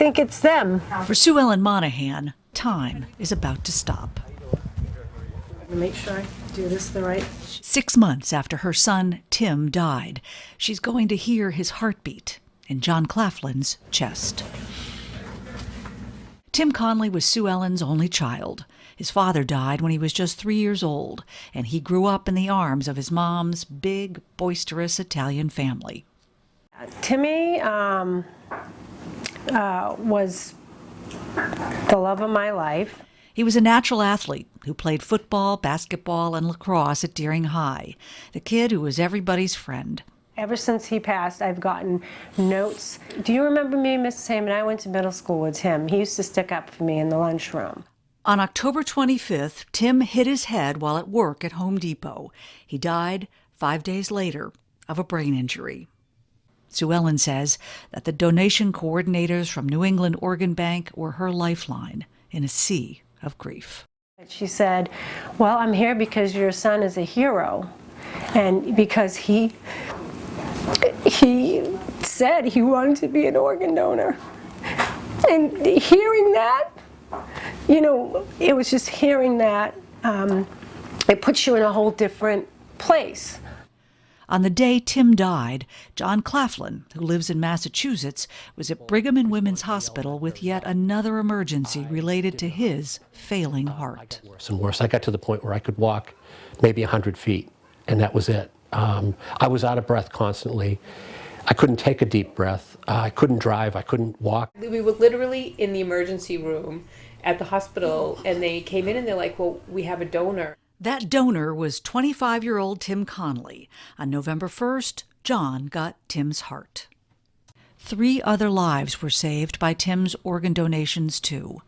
think it's them. For Sue Ellen Monaghan, time is about to stop. Make sure I do this the right. 6 months after her son, Tim, died, she's going to hear his heartbeat in Jon Claflin's chest. Tim Conley was Sue Ellen's only child. His father died when he was just 3 years old, and he grew up in the arms of his mom's big, boisterous Italian family. Timmy was the love of my life. He was a natural athlete who played football, basketball, and lacrosse at Deering High, the kid who was everybody's friend. Ever since he passed, I've gotten notes. Do you remember me, Mrs. Hammond? I went to middle school with him. He used to stick up for me in the lunchroom. On October 25th, Tim hit his head while at work at Home Depot. He died 5 days later of a brain injury. Sue Ellen says that the donation coordinators from New England Organ Bank were her lifeline in a sea of grief. She said, well, I'm here because your son is a hero, and because he said he wanted to be an organ donor. And hearing that, you know, it was just hearing that, it puts you in a whole different place. On the day Tim died, Jon Claflin, who lives in Massachusetts, was at Brigham and Women's Hospital with yet another emergency related to his failing heart. Worse and worse. I got to the point where I could walk maybe 100 feet, and that was it. I was out of breath constantly. I couldn't take a deep breath. I couldn't drive. I couldn't walk. We were literally in the emergency room at the hospital, and they came in and they're like, well, we have a donor. That donor was 25-year-old Tim Conley. On November 1st, Jon got Tim's heart. 3 other lives were saved by Tim's organ donations, too.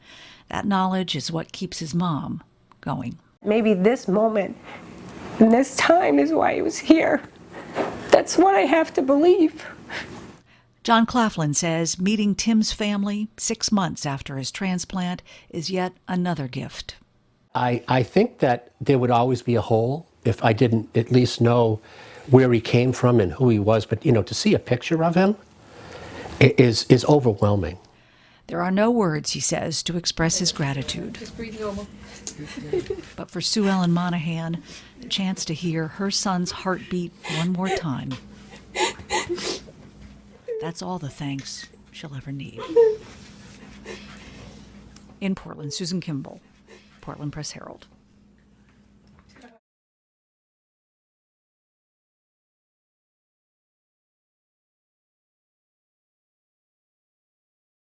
That knowledge is what keeps his mom going. Maybe this moment and this time is why he was here. That's what I have to believe. Jon Claflin says meeting Tim's family 6 months after his transplant is yet another gift. I think that there would always be a hole if I didn't at least know where he came from and who he was. But, you know, to see a picture of him is overwhelming. There are no words, he says, to express his gratitude. Just breathe normal. But for Sue Ellen Monaghan, the chance to hear her son's heartbeat one more time, that's all the thanks she'll ever need. In Portland, Susan Kimball, Portland Press Herald.